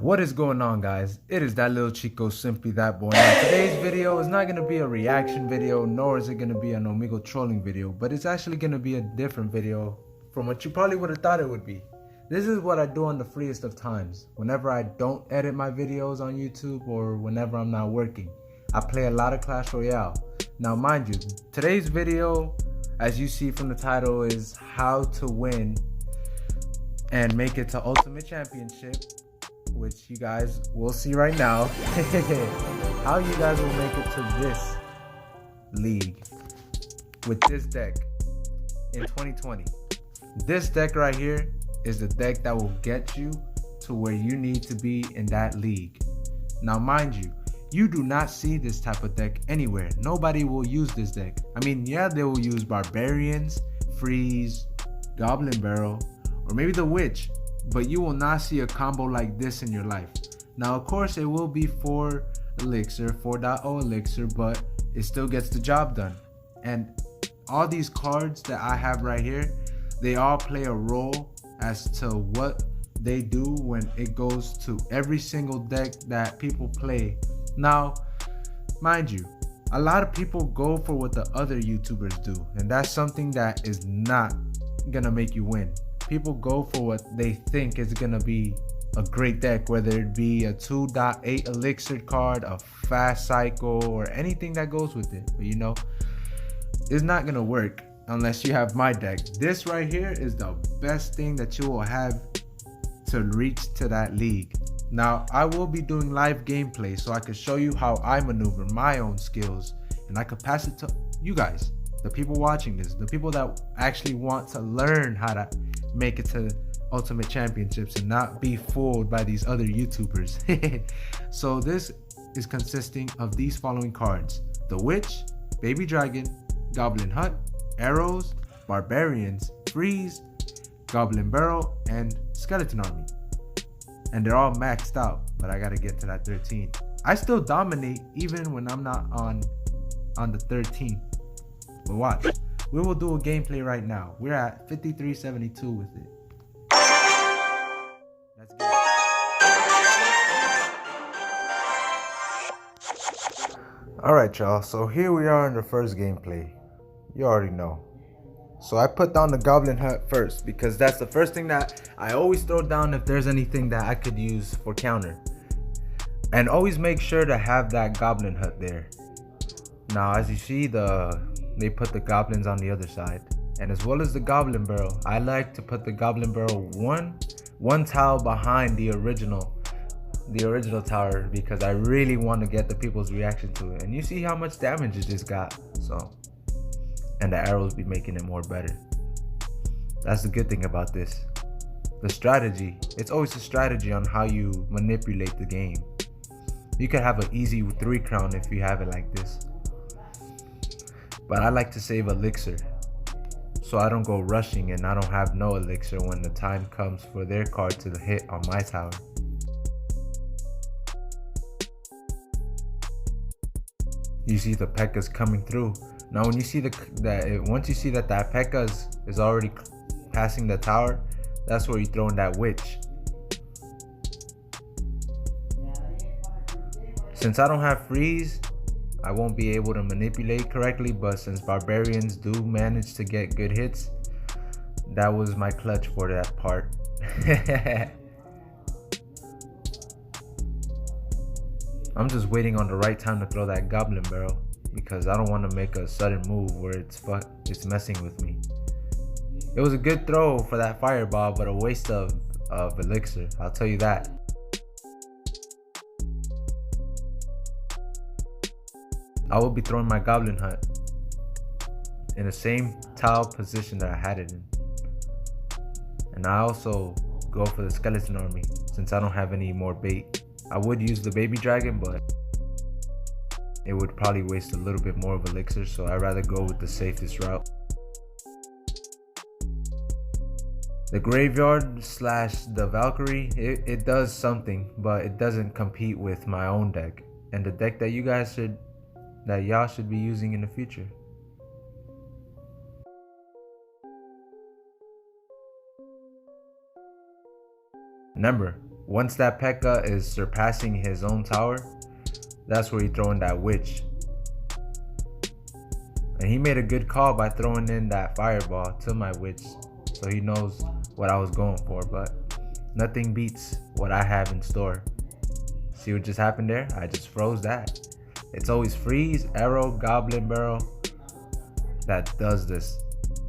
What is going on, guys? It is that little Chico, simply that boy. Now, today's video is not going to be a reaction video, nor is it going to be an Omegle trolling video, but it's actually going to be a different video from what you probably would have thought it would be. This is what I do on the freest of times. Whenever I don't edit my videos on YouTube or whenever I'm not working, I play a lot of Clash Royale. Now, mind you, today's video, as you see from the title, is how to win and make it to Ultimate Championship, which you guys will see right now. How you guys will make it to this league with this deck in 2020. This deck right here is the deck that will get you to where you need to be in that league. Now, mind you, you do not see this type of deck anywhere. Nobody will use this deck. I mean, yeah, they will use Barbarians, Freeze, Goblin Barrel, or maybe the Witch, but you will not see a combo like this in your life. Now, of course, it will be 4 elixir, 4.0 elixir, but it still gets the job done. And all these cards that I have right here, they all play a role as to what they do when it goes to every single deck that people play. Now, mind you, a lot of people go for what the other YouTubers do, and that's something that is not gonna make you win. People go for what they think is gonna be a great deck, whether it be a 2.8 elixir card, a fast cycle, or anything that goes with it. But you know, it's not gonna work unless you have my deck. This right here is the best thing that you will have to reach to that league. Now, I will be doing live gameplay so I can show you how I maneuver my own skills, and I could pass it to you guys, the people watching this, the people that actually want to learn how to make it to Ultimate Championships and not be fooled by these other YouTubers. So this is consisting of these following cards: the Witch, Baby Dragon, Goblin Hut, Arrows, Barbarians, Freeze, Goblin Barrel, and Skeleton Army. And they're all maxed out, but I gotta get to that 13. I still dominate even when I'm not on the 13. But watch, we will do a gameplay right now. We're at 53.72 with it. Let's get it. Alright, y'all, so here we are in the first gameplay. You already know. So I put down the Goblin Hut first because that's the first thing that I always throw down if there's anything that I could use for counter. And always make sure to have that Goblin Hut there. Now, as you see, they put the goblins on the other side, and as well as the Goblin Barrel. I like to put the Goblin Barrel one tile behind the original tower because I really want to get the people's reaction to it. And you see how much damage it just got. So, and the arrows be making it more better. That's the good thing about this. The strategy, it's always a strategy on how you manipulate the game. You could have an easy 3 crown if you have it like this, but I like to save elixir so I don't go rushing and I don't have no elixir when the time comes for their card to hit on my tower. You see the P.E.K.K.A.'s coming through. Now, when you see once you see that P.E.K.K.A. is already passing the tower, that's where you throw in that Witch. Since I don't have Freeze, I won't be able to manipulate correctly, but since Barbarians do manage to get good hits, that was my clutch for that part. I'm just waiting on the right time to throw that Goblin Barrel because I don't want to make a sudden move where it's messing with me. It was a good throw for that fireball, but a waste of elixir, I'll tell you that. I will be throwing my Goblin Hut in the same tile position that I had it in. And I also go for the Skeleton Army since I don't have any more bait. I would use the Baby Dragon, but it would probably waste a little bit more of elixir, so I'd rather go with the safest route. The Graveyard slash the Valkyrie, it does something, but it doesn't compete with my own deck and the deck that y'all should be using in the future. Remember, Once that P.E.K.K.A is surpassing his own tower, that's where you throw in that witch. And he made a good call by throwing in that fireball to my witch, so he knows what I was going for, but nothing beats what I have in store. See what just happened there? I just froze that. It's always freeze, arrow, goblin barrel that does this.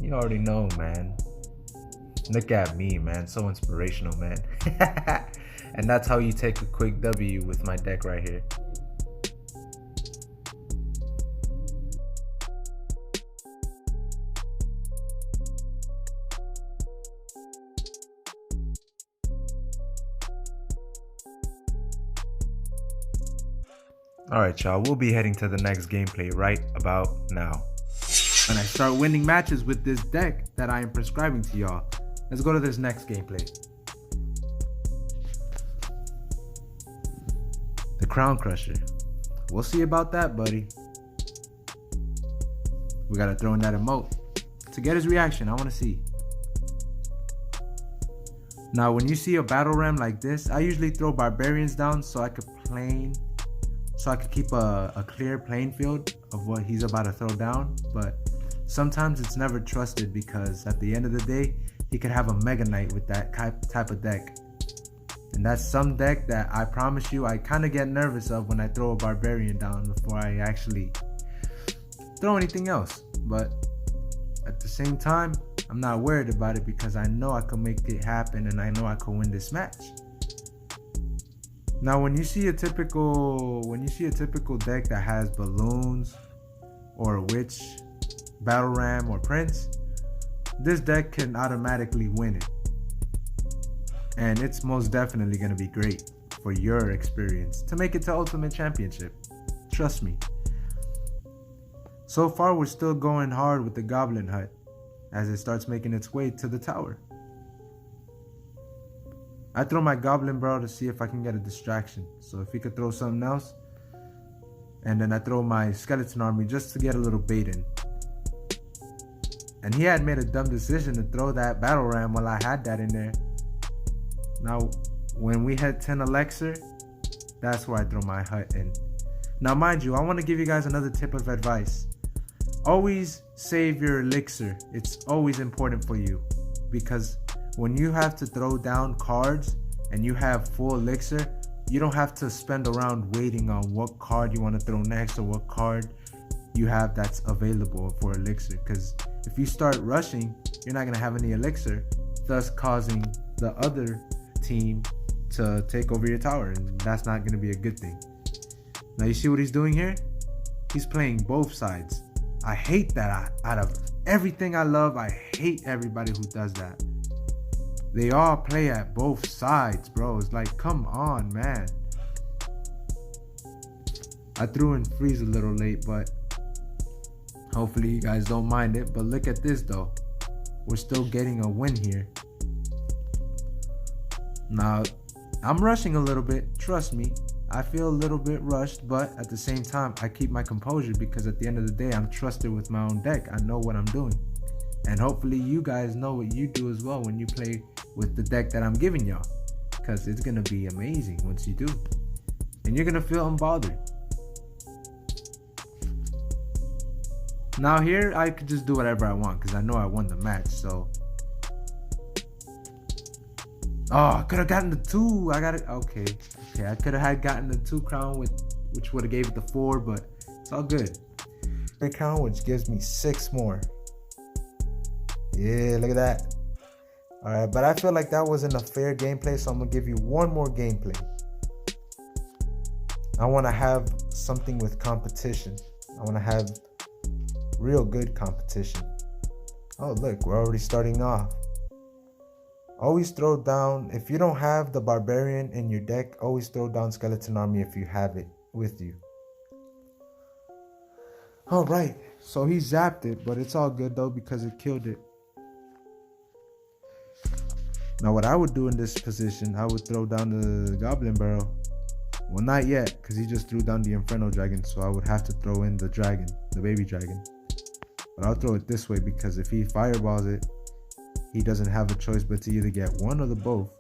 You already know, man. Look at me, man. So inspirational, man. And that's how you take a quick W with my deck right here. Alright y'all, we'll be heading to the next gameplay right about now. And I start winning matches with this deck that I am prescribing to y'all. Let's go to this next gameplay. The Crown Crusher. We'll see about that, buddy. We gotta throw in that emote to get his reaction. I wanna see. Now when you see a battle ram like this, I usually throw barbarians down so I could keep a clear playing field of what he's about to throw down. But sometimes it's never trusted, because at the end of the day, he could have a Mega Knight with that type of deck. And that's some deck that I promise you I kind of get nervous of when I throw a barbarian down before I actually throw anything else. But at the same time, I'm not worried about it because I know I can make it happen and I know I can win this match. Now when you see a typical deck that has balloons or a witch, battle ram, or prince, this deck can automatically win it. And it's most definitely going to be great for your experience to make it to Ultimate Championship. Trust me. So far we're still going hard with the Goblin Hut as it starts making its way to the tower. I throw my Goblin Barrel to see if I can get a distraction. So if he could throw something else. And then I throw my Skeleton Army just to get a little bait in. And he had made a dumb decision to throw that Battle Ram while I had that in there. Now, when we had 10 Elixir, that's where I throw my hut in. Now, mind you, I want to give you guys another tip of advice. Always save your Elixir. It's always important for you. Because when you have to throw down cards and you have full Elixir, you don't have to spend around waiting on what card you want to throw next or what card you have that's available for Elixir. Because if you start rushing, you're not going to have any Elixir, thus causing the other team to take over your tower, and that's not going to be a good thing. Now you see what he's doing here? He's playing both sides. I hate that. Out of everything I love, I hate everybody who does that. They all play at both sides, bro. It's like, come on, man. I threw in freeze a little late, but hopefully you guys don't mind it. But look at this though. We're still getting a win here. Now, I'm rushing a little bit. Trust me. I feel a little bit rushed, but at the same time, I keep my composure because at the end of the day, I'm trusted with my own deck. I know what I'm doing. And hopefully you guys know what you do as well when you play with the deck that I'm giving y'all. Because it's going to be amazing once you do. And you're going to feel unbothered. Now here, I could just do whatever I want because I know I won the match, so. Oh, I could have gotten the 2. I got it. Okay, I could have gotten the 2 crown, which would have gave it the 4, but it's all good. 3 crown, which gives me 6 more. Yeah, look at that. Alright, but I feel like that wasn't a fair gameplay, so I'm going to give you one more gameplay. I want to have something with competition. I want to have real good competition. Oh, look, we're already starting off. Always throw down, if you don't have the Barbarian in your deck, always throw down Skeleton Army if you have it with you. Alright, so he zapped it, but it's all good though because it killed it. Now what I would do in this position, I would throw down the Goblin Barrel. Well, not yet, because he just threw down the Inferno Dragon, so I would have to throw in the dragon, the baby dragon. But I'll throw it this way because if he fireballs it, he doesn't have a choice but to either get one or the both.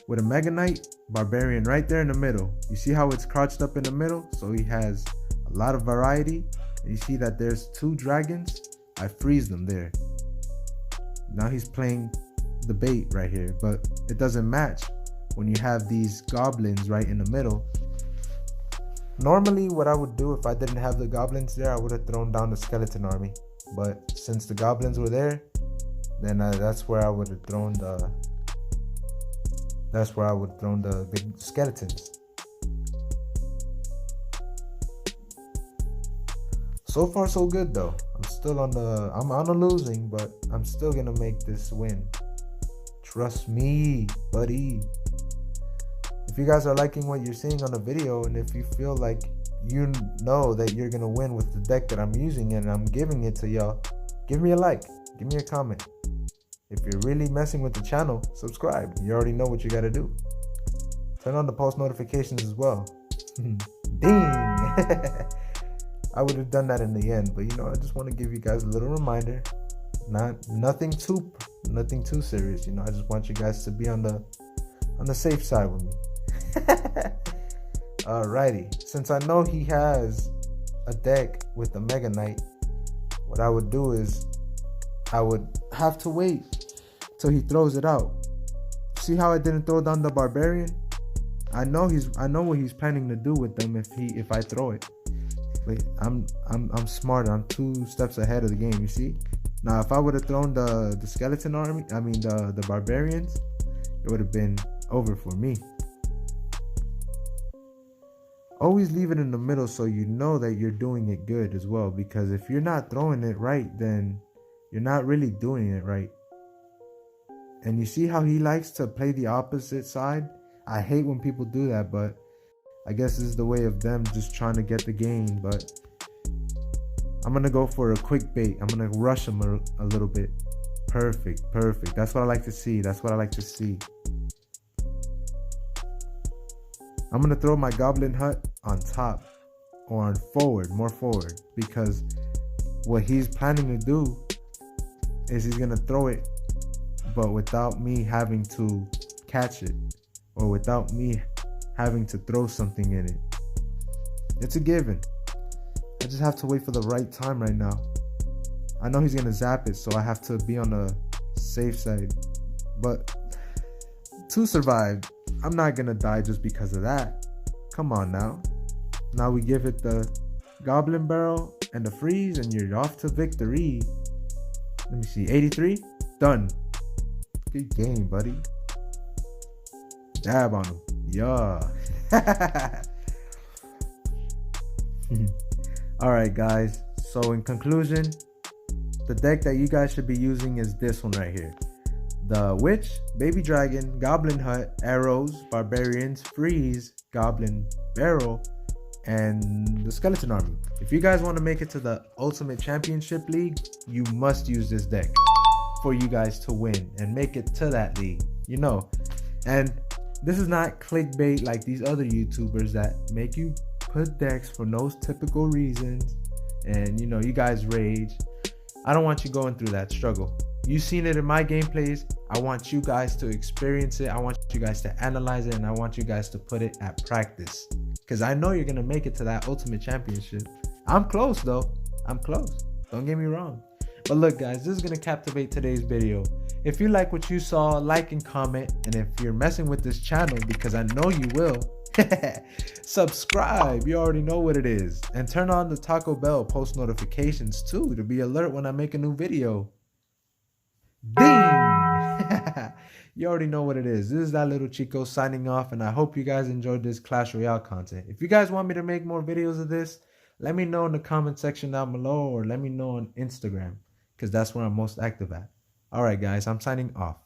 with a Mega Knight, Barbarian right there in the middle. You see how it's crouched up in the middle? So he has a lot of variety. And you see that there's 2 dragons. I freeze them there. Now he's playing the bait right here, but it doesn't match when you have these goblins right in the middle. Normally what I would do if I didn't have the goblins there, I would have thrown down the skeleton army. But since the goblins were there, then that's where I would have thrown the big skeletons. So far so good though. I'm on a losing, but I'm still gonna make this win. Trust me, buddy. If you guys are liking what you're seeing on the video, and if you feel like you know that you're gonna win with the deck that I'm using and I'm giving it to y'all, give me a like, give me a comment. If you're really messing with the channel, subscribe. You already know what you gotta do. Turn on the post notifications as well. Ding! I would have done that in the end, but you know, I just want to give you guys a little reminder. Nothing too serious. You know, I just want you guys to be on the safe side with me. Alrighty. Since I know he has a deck with the Mega Knight, what I would do is I would have to wait till he throws it out. See how I didn't throw down the Barbarian? I know what he's planning to do with them if I throw it. But I'm smart. I'm 2 steps ahead of the game. You see? Now, if I would have thrown the skeleton army, the barbarians, it would have been over for me. Always leave it in the middle so you know that you're doing it good as well. Because if you're not throwing it right, then you're not really doing it right. And you see how he likes to play the opposite side? I hate when people do that, but I guess this is the way of them just trying to get the game. But I'm going to go for a quick bait. I'm going to rush him a little bit. Perfect. That's what I like to see. I'm going to throw my goblin hut on top or on more forward. Because what he's planning to do is he's going to throw it, but without me having to catch it. Or without me having to throw something in it. It's a given. I just have to wait for the right time right now. I know he's gonna zap it, so I have to be on the safe side. But 2 survived. I'm not gonna die just because of that. Come on now. Now we give it the goblin barrel and the freeze, and you're off to victory. Let me see. 83. Done. Good game, buddy. Dab on him. Yeah. Alright guys, so in conclusion, the deck that you guys should be using is this one right here. The Witch, Baby Dragon, Goblin Hut, Arrows, Barbarians, Freeze, Goblin Barrel, and the Skeleton Army. If you guys want to make it to the Ultimate Championship League, you must use this deck for you guys to win and make it to that league, you know. And this is not clickbait like these other YouTubers that make you put decks for no typical reasons and you know, you guys rage. I don't want you going through that struggle. You've seen it in my gameplays. I want you guys to experience it. I want you guys to analyze it, and I want you guys to put it at practice, because I know you're gonna make it to that Ultimate Championship. I'm close though. I'm close. Don't get me wrong. But look guys, this is gonna captivate today's video. If you like what you saw, like and comment. And if you're messing with this channel, because I know you will, subscribe. You already know what it is. And turn on the Taco Bell post notifications too, to be alert when I make a new video. Ding! You already know what it is. This is that little Chico signing off, and I hope you guys enjoyed this Clash Royale content. If you guys want me to make more videos of this, let me know in the comment section down below, or let me know on Instagram, because that's where I'm most active at. Alright guys, I'm signing off.